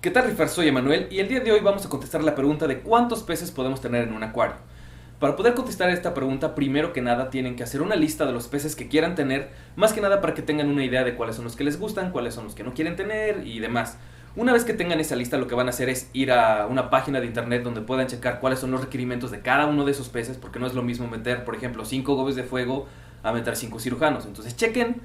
¿Qué tal, Rifar? Soy Emanuel y el día de hoy vamos a contestar la pregunta de cuántos peces podemos tener en un acuario. Para poder contestar esta pregunta, primero que nada tienen que hacer una lista de los peces que quieran tener, más que nada para que tengan una idea de cuáles son los que les gustan, cuáles son los que no quieren tener y demás. Una vez que tengan esa lista, lo que van a hacer es ir a una página de internet donde puedan checar cuáles son los requerimientos de cada uno de esos peces, porque no es lo mismo meter, por ejemplo, 5 gobios de fuego a meter 5 cirujanos. Entonces chequen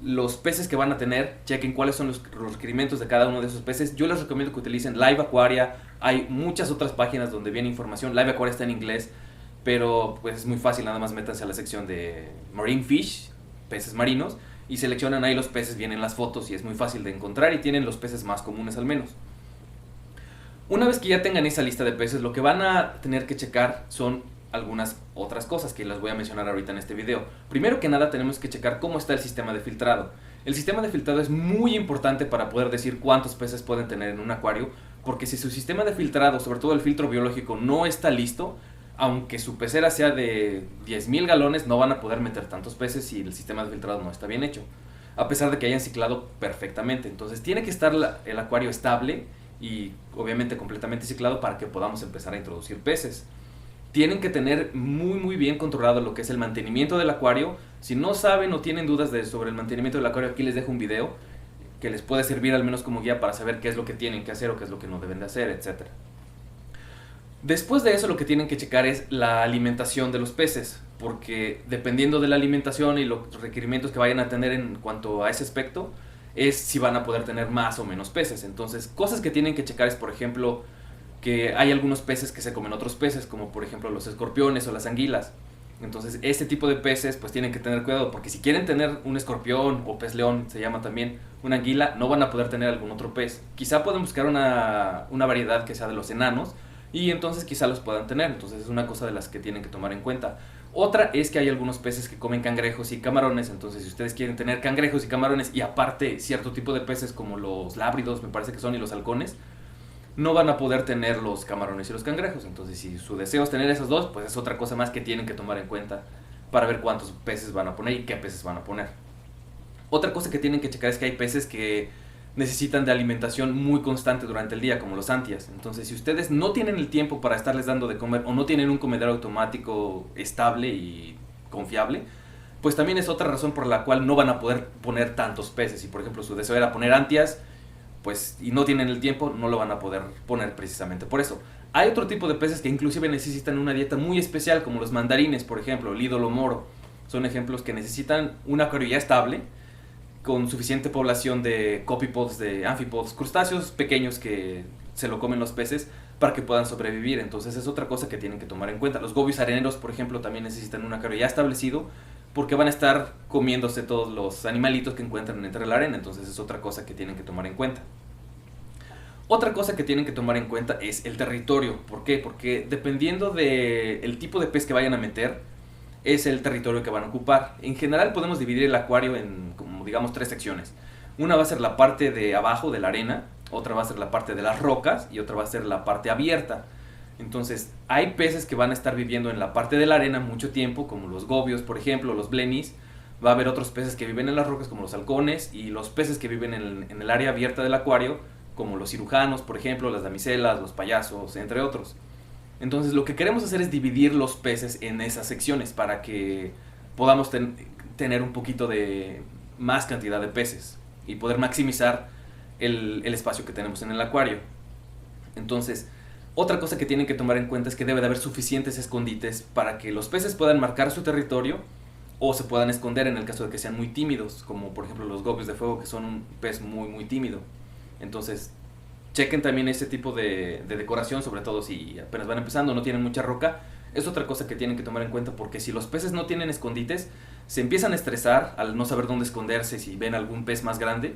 los peces que van a tener, chequen cuáles son los requerimientos de cada uno de esos peces. Yo les recomiendo que utilicen Live Aquaria. Hay muchas otras páginas donde viene información. Live Aquaria está en inglés, pero pues es muy fácil, nada más métanse a la sección de Marine Fish, peces marinos, y seleccionan ahí los peces, vienen las fotos y es muy fácil de encontrar y tienen los peces más comunes al menos. Una vez que ya tengan esa lista de peces, lo que van a tener que checar son algunas otras cosas que las voy a mencionar ahorita en este video. Primero que nada tenemos que checar cómo está el sistema de filtrado. El sistema de filtrado es muy importante para poder decir cuántos peces pueden tener en un acuario, porque si su sistema de filtrado, sobre todo el filtro biológico, no está listo, aunque su pecera sea de 10,000 galones, no van a poder meter tantos peces si el sistema de filtrado no está bien hecho, a pesar de que hayan ciclado perfectamente. Entonces tiene que estar el acuario estable y obviamente completamente ciclado para que podamos empezar a introducir peces. Tienen que tener muy bien controlado lo que es el mantenimiento del acuario. Si no saben o tienen dudas sobre el mantenimiento del acuario, aquí les dejo un video que les puede servir al menos como guía para saber qué es lo que tienen que hacer o qué es lo que no deben de hacer, etc. Después de eso, lo que tienen que checar es la alimentación de los peces, porque dependiendo de la alimentación y los requerimientos que vayan a tener en cuanto a ese aspecto, es si van a poder tener más o menos peces. Entonces, cosas que tienen que checar es, por ejemplo, que hay algunos peces que se comen otros peces, como por ejemplo los escorpiones o las anguilas. Entonces, este tipo de peces pues tienen que tener cuidado, porque si quieren tener un escorpión o pez león, se llama también, una anguila, no van a poder tener algún otro pez. Quizá pueden buscar una variedad que sea de los enanos, y entonces quizá los puedan tener. Entonces es una cosa de las que tienen que tomar en cuenta. Otra es que hay algunos peces que comen cangrejos y camarones. Entonces si ustedes quieren tener cangrejos y camarones y aparte cierto tipo de peces como los lábridos, me parece que son, y los halcones, no van a poder tener los camarones y los cangrejos. Entonces si su deseo es tener esos dos, pues es otra cosa más que tienen que tomar en cuenta para ver cuántos peces van a poner y qué peces van a poner. Otra cosa que tienen que checar es que hay peces que necesitan de alimentación muy constante durante el día, como los antias. Entonces, si ustedes no tienen el tiempo para estarles dando de comer o no tienen un comedero automático estable y confiable, pues también es otra razón por la cual no van a poder poner tantos peces. Si por ejemplo su deseo era poner antias, pues y no tienen el tiempo, no lo van a poder poner precisamente por eso. Hay otro tipo de peces que inclusive necesitan una dieta muy especial, como los mandarines, por ejemplo, el ídolo moro. Son ejemplos que necesitan un acuario ya estable, con suficiente población de copepods, de amphipods, crustáceos pequeños que se lo comen los peces para que puedan sobrevivir. Entonces es otra cosa que tienen que tomar en cuenta. Los gobios areneros, por ejemplo, también necesitan un acuario ya establecido, porque van a estar comiéndose todos los animalitos que encuentran entre la arena. Entonces es otra cosa que tienen que tomar en cuenta. Otra cosa que tienen que tomar en cuenta es el territorio. ¿Por qué? Porque dependiendo del tipo de pez que vayan a meter, es el territorio que van a ocupar. En general podemos dividir el acuario en, como digamos, 3 secciones. Una va a ser la parte de abajo de la arena, otra va a ser la parte de las rocas y otra va a ser la parte abierta. Entonces hay peces que van a estar viviendo en la parte de la arena mucho tiempo, como los gobios, por ejemplo, los blenis. Va a haber otros peces que viven en las rocas, como los halcones, y los peces que viven en el área abierta del acuario, como los cirujanos, por ejemplo, las damiselas, los payasos, entre otros. Entonces lo que queremos hacer es dividir los peces en esas secciones para que podamos tener un poquito de más cantidad de peces y poder maximizar el espacio que tenemos en el acuario. Entonces, otra cosa que tienen que tomar en cuenta es que debe de haber suficientes escondites para que los peces puedan marcar su territorio o se puedan esconder en el caso de que sean muy tímidos, como por ejemplo los gobios de fuego, que son un pez muy tímido. Entonces, chequen también ese tipo de decoración, sobre todo si apenas van empezando, no tienen mucha roca. Es otra cosa que tienen que tomar en cuenta, porque si los peces no tienen escondites, se empiezan a estresar al no saber dónde esconderse si ven algún pez más grande,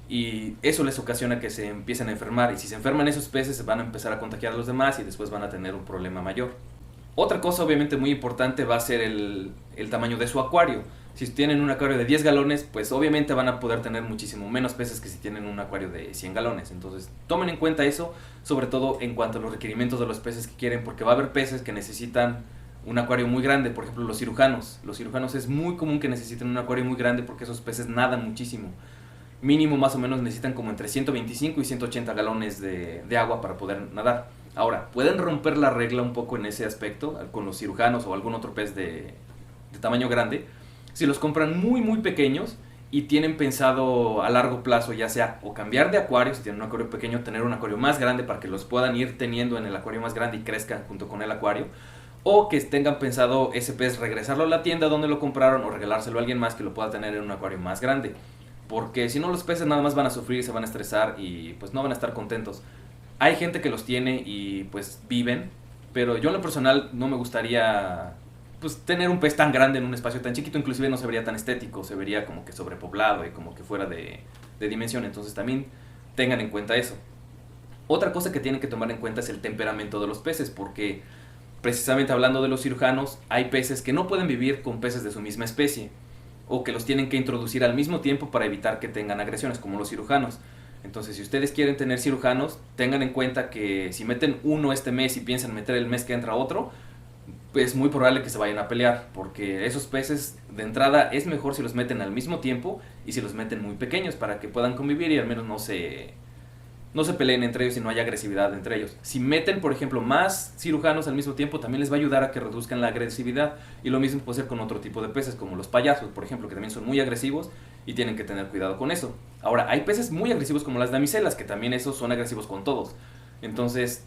y eso les ocasiona que se empiecen a enfermar, y si se enferman esos peces van a empezar a contagiar a los demás y después van a tener un problema mayor. Otra cosa obviamente muy importante va a ser el tamaño de su acuario. Si tienen un acuario de 10 galones, pues obviamente van a poder tener muchísimo menos peces que si tienen un acuario de 100 galones. Entonces tomen en cuenta eso, sobre todo en cuanto a los requerimientos de los peces que quieren, porque va a haber peces que necesitan un acuario muy grande. Por ejemplo, los cirujanos. Los cirujanos es muy común que necesiten un acuario muy grande porque esos peces nadan muchísimo. mínimo más o menos necesitan como entre 125 y 180 galones de agua para poder nadar. Ahora, pueden romper la regla un poco en ese aspecto con los cirujanos o algún otro pez de tamaño grande. Si los compran muy muy pequeños y tienen pensado a largo plazo, ya sea o cambiar de acuario, si tienen un acuario pequeño, tener un acuario más grande para que los puedan ir teniendo en el acuario más grande y crezcan junto con el acuario, o que tengan pensado ese pez regresarlo a la tienda donde lo compraron o regalárselo a alguien más que lo pueda tener en un acuario más grande, porque si no los peces nada más van a sufrir, se van a estresar y pues no van a estar contentos. Hay gente que los tiene y pues viven, pero yo en lo personal no me gustaría pues tener un pez tan grande en un espacio tan chiquito, inclusive no se vería tan estético, se vería como que sobrepoblado y como que fuera de dimensión, entonces también tengan en cuenta eso. Otra cosa que tienen que tomar en cuenta es el temperamento de los peces, porque precisamente hablando de los cirujanos, hay peces que no pueden vivir con peces de su misma especie, o que los tienen que introducir al mismo tiempo para evitar que tengan agresiones, como los cirujanos. Entonces, si ustedes quieren tener cirujanos, tengan en cuenta que si meten uno este mes y piensan meter el mes que entra otro, es muy probable que se vayan a pelear, porque esos peces de entrada es mejor si los meten al mismo tiempo y si los meten muy pequeños para que puedan convivir y al menos no se peleen entre ellos y no haya agresividad entre ellos. Si meten, por ejemplo, más cirujanos al mismo tiempo, también les va a ayudar a que reduzcan la agresividad. Y lo mismo puede ser con otro tipo de peces, como los payasos, por ejemplo, que también son muy agresivos y tienen que tener cuidado con eso. Ahora, hay peces muy agresivos como las damiselas, que también esos son agresivos con todos. Entonces,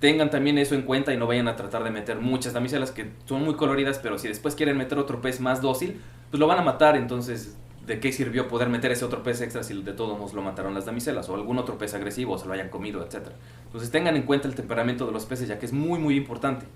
tengan también eso en cuenta y no vayan a tratar de meter muchas damiselas que son muy coloridas, pero si después quieren meter otro pez más dócil, pues lo van a matar. Entonces, ¿de qué sirvió poder meter ese otro pez extra si de todos modos lo mataron las damiselas o algún otro pez agresivo o se lo hayan comido, etcétera? Entonces tengan en cuenta el temperamento de los peces, ya que es muy muy importante.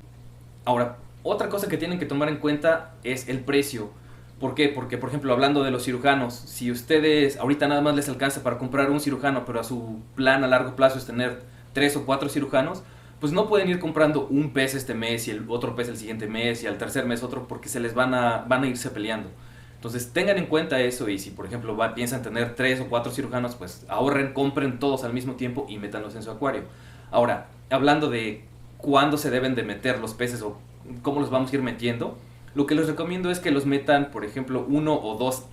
Ahora, otra cosa que tienen que tomar en cuenta es el precio. ¿Por qué? Porque, por ejemplo, hablando de los cirujanos, si ustedes ahorita nada más les alcanza para comprar un cirujano, pero a su plan a largo plazo es tener 3 o 4 cirujanos, pues no pueden ir comprando un pez este mes y el otro pez el siguiente mes y al tercer mes otro, porque se les van a irse peleando. Entonces tengan en cuenta eso, y si por ejemplo piensan tener 3 o 4 cirujanos, pues ahorren, compren todos al mismo tiempo y métanlos en su acuario. Ahora, hablando de cuándo se deben de meter los peces o cómo los vamos a ir metiendo, lo que les recomiendo es que los metan, por ejemplo, 1 o 2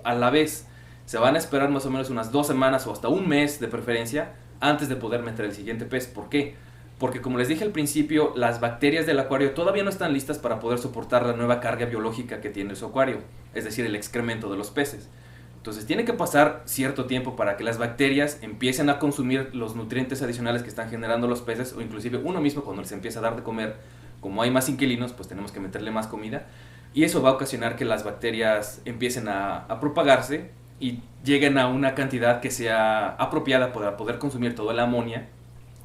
a la vez. Se van a esperar más o menos unas 2 semanas o hasta un mes de preferencia antes de poder meter el siguiente pez. ¿Por qué? Porque como les dije al principio, las bacterias del acuario todavía no están listas para poder soportar la nueva carga biológica que tiene su acuario, es decir, el excremento de los peces. Entonces tiene que pasar cierto tiempo para que las bacterias empiecen a consumir los nutrientes adicionales que están generando los peces, o inclusive uno mismo cuando les empieza a dar de comer. Como hay más inquilinos, pues tenemos que meterle más comida, y eso va a ocasionar que las bacterias empiecen a propagarse y lleguen a una cantidad que sea apropiada para poder consumir toda la amonia,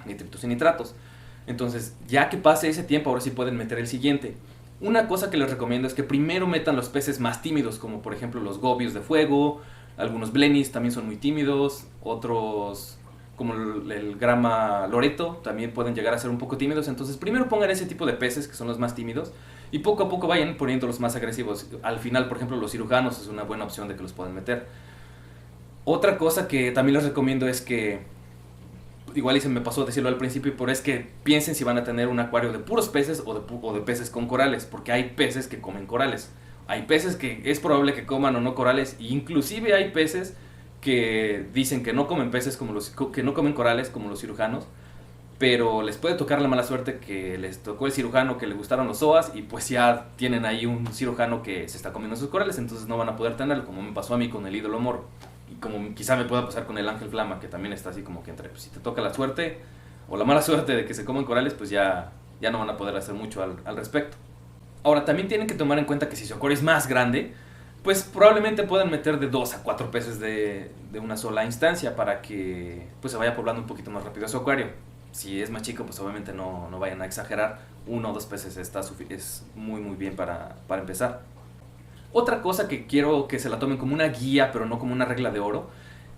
nitritos y nitratos. Entonces, ya que pase ese tiempo, ahora sí pueden meter el siguiente. Una cosa que les recomiendo es que primero metan los peces más tímidos, como por ejemplo los gobios de fuego, algunos blenis también son muy tímidos, otros como el grama loreto también pueden llegar a ser un poco tímidos. Entonces primero pongan ese tipo de peces que son los más tímidos y poco a poco vayan poniendo los más agresivos. Al final, por ejemplo, los cirujanos es una buena opción de que los puedan meter. Otra cosa que también les recomiendo es que, igual y se me pasó decirlo al principio, pero es que piensen si van a tener un acuario de puros peces o de peces con corales, porque hay peces que comen corales. Hay peces que es probable que coman o no corales, e inclusive hay peces que dicen que no comen peces que no comen corales como los cirujanos, pero les puede tocar la mala suerte que les tocó el cirujano que le gustaron los zoas y pues ya tienen ahí un cirujano que se está comiendo sus corales, entonces no van a poder tenerlo, como me pasó a mí con el ídolo moro. Y como quizá me pueda pasar con el ángel flama, que también está así como que entre, pues, si te toca la suerte o la mala suerte de que se coman corales, pues ya no van a poder hacer mucho al respecto. Ahora, también tienen que tomar en cuenta que si su acuario es más grande, pues probablemente puedan meter de 2 a 4 peces de una sola instancia para que pues se vaya poblando un poquito más rápido su acuario. Si es más chico, pues obviamente no vayan a exagerar. 1 o 2 peces es muy muy bien para empezar. Otra cosa que quiero que se la tomen como una guía, pero no como una regla de oro,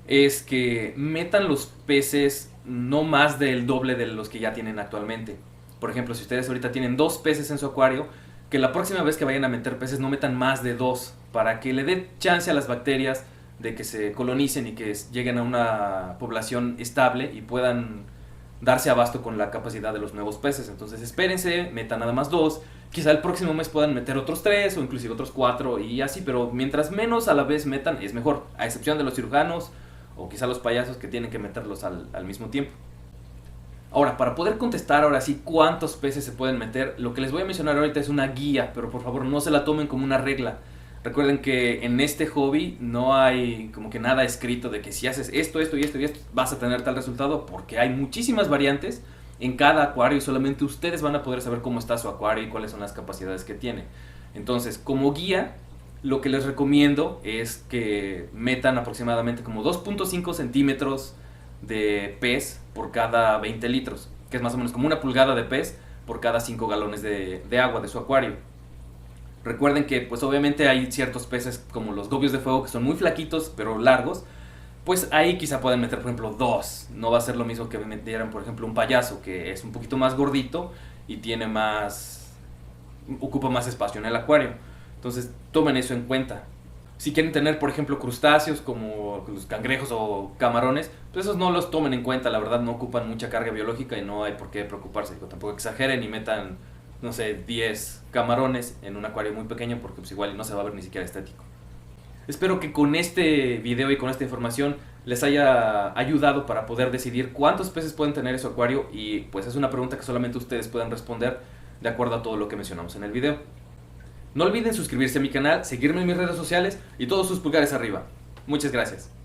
es que metan los peces no más del doble de los que ya tienen actualmente. Por ejemplo, si ustedes ahorita tienen 2 peces en su acuario, que la próxima vez que vayan a meter peces no metan más de 2, para que le dé chance a las bacterias de que se colonicen y que lleguen a una población estable y puedan darse abasto con la capacidad de los nuevos peces. Entonces espérense, metan nada más 2, quizá el próximo mes puedan meter otros 3 o inclusive otros 4 y así, pero mientras menos a la vez metan es mejor, a excepción de los cirujanos o quizá los payasos que tienen que meterlos al mismo tiempo. Ahora, para poder contestar ahora sí cuántos peces se pueden meter, lo que les voy a mencionar ahorita es una guía, pero por favor no se la tomen como una regla. Recuerden que en este hobby no hay como que nada escrito de que si haces esto, esto y esto y esto vas a tener tal resultado, porque hay muchísimas variantes en cada acuario y solamente ustedes van a poder saber cómo está su acuario y cuáles son las capacidades que tiene. Entonces, como guía, lo que les recomiendo es que metan aproximadamente como 2.5 centímetros de pez por cada 20 litros, que es más o menos como una pulgada de pez por cada 5 galones de agua de su acuario. Recuerden que pues obviamente hay ciertos peces como los gobios de fuego que son muy flaquitos pero largos, pues ahí quizá pueden meter por ejemplo dos. No va a ser lo mismo que metieran por ejemplo un payaso que es un poquito más gordito y tiene más, ocupa más espacio en el acuario. Entonces tomen eso en cuenta. Si quieren tener, por ejemplo, crustáceos como los cangrejos o camarones, pues esos no los tomen en cuenta, la verdad no ocupan mucha carga biológica y no hay por qué preocuparse. Tampoco exageren y metan, no sé, 10 camarones en un acuario muy pequeño porque pues igual no se va a ver ni siquiera estético. Espero que con este video y con esta información les haya ayudado para poder decidir cuántos peces pueden tener en su acuario y pues es una pregunta que solamente ustedes pueden responder de acuerdo a todo lo que mencionamos en el video. No olviden suscribirse a mi canal, seguirme en mis redes sociales y todos sus pulgares arriba. Muchas gracias.